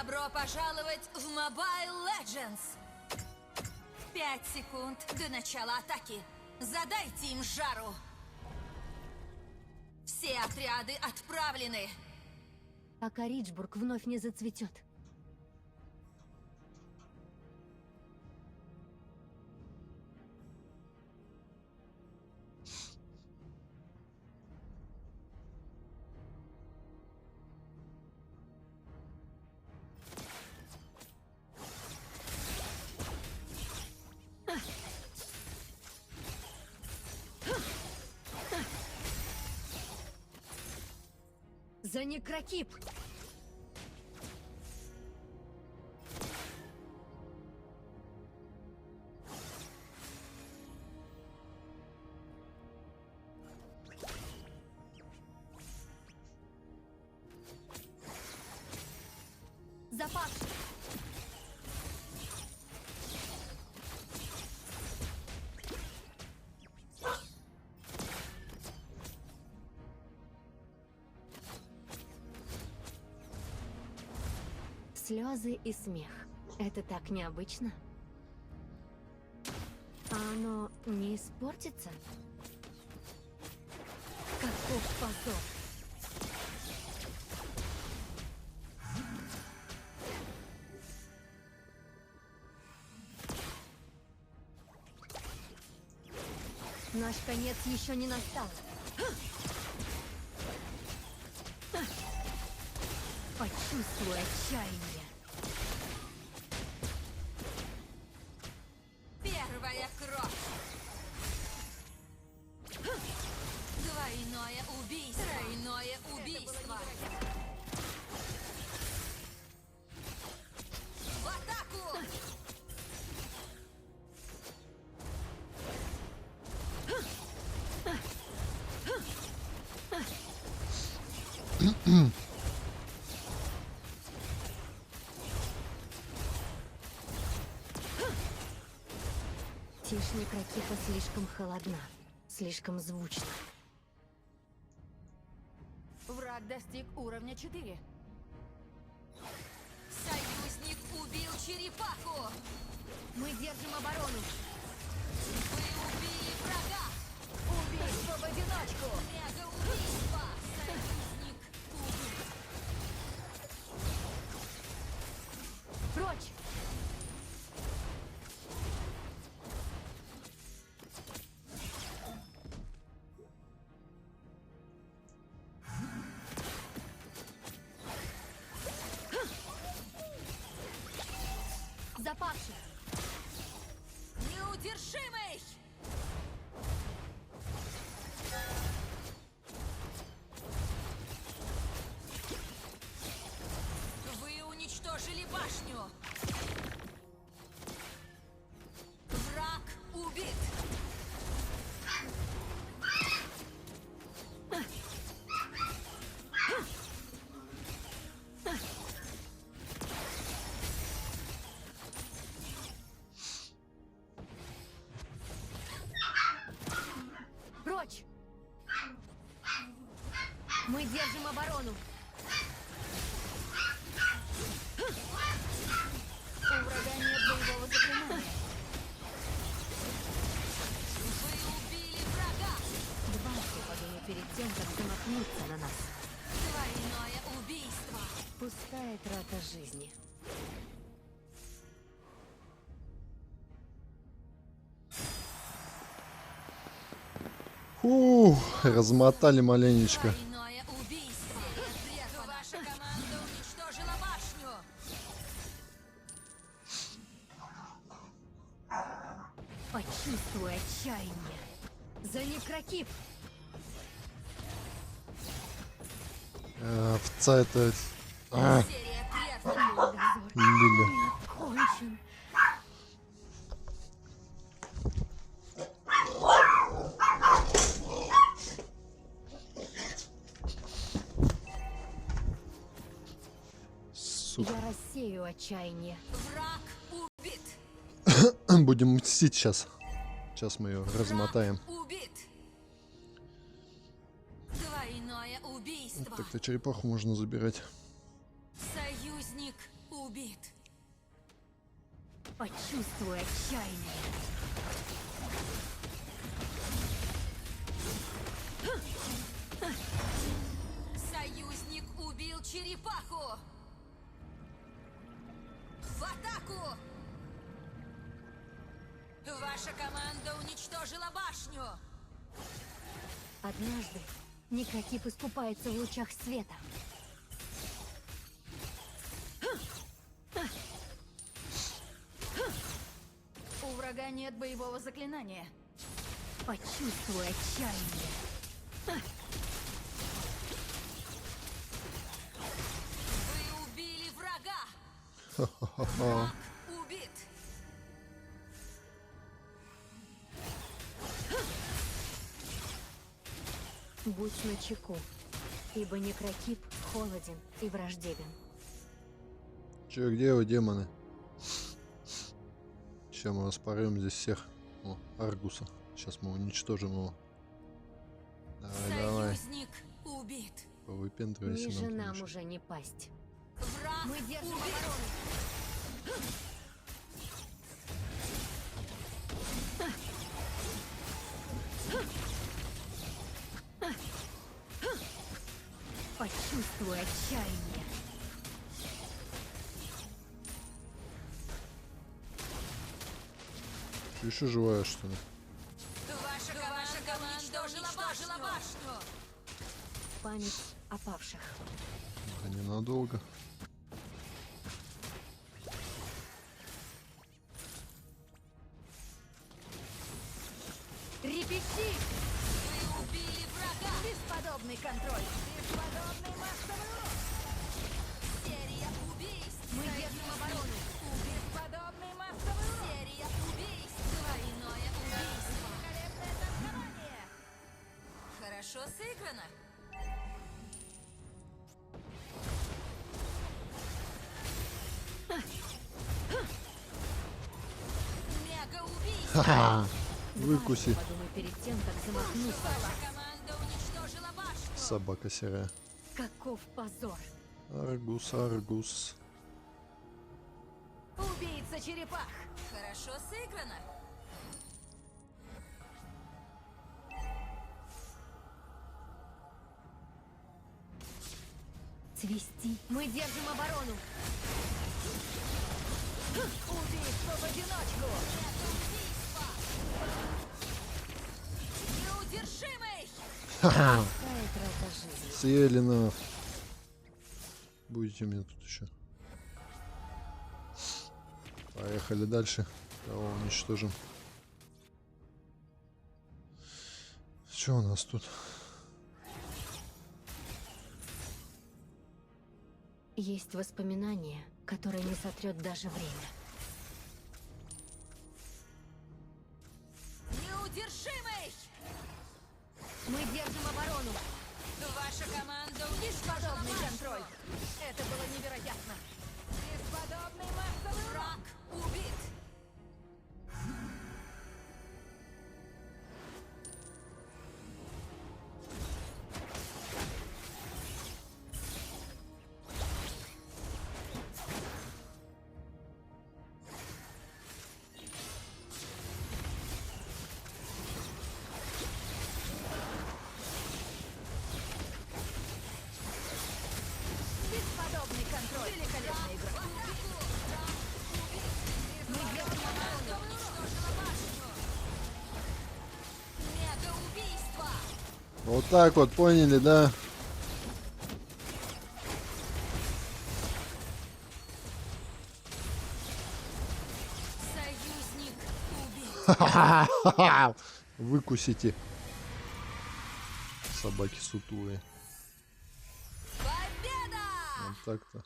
Добро пожаловать в Mobile Legends! 5 секунд до начала атаки. Задайте им жару. Все отряды отправлены. Пока Риджбург вновь не зацветет. За Некрокип! Запас! Слезы и смех. Это так необычно. А оно не испортится? Каков позор! Наш конец еще не настал. Почувствуй отчаяние. Первая кровь. Двойное убийство. Тройное убийство. В атаку! Тишь Некрокипа слишком холодна, слишком звучна. Враг достиг уровня 4. Союзник убил черепаху. Мы держим оборону. Вы убили врага. Убийство в одиночку. Мега-убийство. Союзник убит. Прочь! Запавший! Неудержимый! Вы уничтожили башню! Враг убит! Прочь! Мы держим оборону. У врага нет боевого заклинания. Вы убили врага! Дважды подумай перед тем, как замахнуться на нас. Двойное убийство! Пустая трата жизни. Размотали маленечко. Двойное убийство! Ваша команда уничтожила башню! Почувствуй отчаяние. За Некрокип! Овца это... Серия предков! Лиля. Кончен. Сука. Я рассею отчаяние. Враг убит! Будем мстить сейчас. Сейчас мы ее размотаем. Враг убит! Двойное убийство! Так-то черепаху можно забирать. Союзник Союзник убит. Почувствуй отчаяние. Союзник убил черепаху. В атаку! Ваша команда уничтожила башню. Однажды Некракип искупается в лучах света. У врага нет боевого заклинания. Почувствуй отчаяние. Вы убили врага. Ха-ха-ха. Враг убит. Будь начеку, ибо Некракип холоден и враждебен. Че, где вы, демоны? Сейчас мы распорем здесь всех. О, Аргуса. Сейчас мы уничтожим его. Давай, Союзник убит. повыпендривайся Ниже нам. нам конечно. уже не пасть. Враг Мы держим убит. оборону. Почувствуй отчаяние. Ты еще живая, что ли? Ваша команда уничтожила башню. Память о павших. Да ненадолго. Репети! Вы убили врага. Бесподобный контроль! Бесподобный массовый урон! Серия убийств. Мы держим оборону! Бесподобный массовый урон! Серия убийств. Двойное убийство. Великолепное танцевание! Хорошо сыграно. Мега убийство. Ха-ха! Выкуси, Подумай перед тем, как замахнуться. Ваша команда уничтожила башню. собака серая. Каков позор! Аргус, Аргус. Убийца черепах! Хорошо сыграно. Цвести! Мы держим оборону! Убийство в одиночку! Неудержимый. Ха-ха! Какая трата жизни! Съели на. Будете мне тут еще. Поехали дальше. Кого уничтожим? Что у нас тут? Есть воспоминания, которые не сотрет даже время. Неудержимый. Мы держим оборону! Ваша команда уничтожила Бесподобный башню. контроль! Это было невероятно! Бесподобный массовый урон! Враг убит. Бесподобный контроль! Великолепная игра! Мы держим оборону! Уничтожила башню. Мега убийство. Вот так вот, поняли, да? Союзник убит. Ха-ха-ха! Выкусите. Собаки сутулые. Победа! Вот так-то.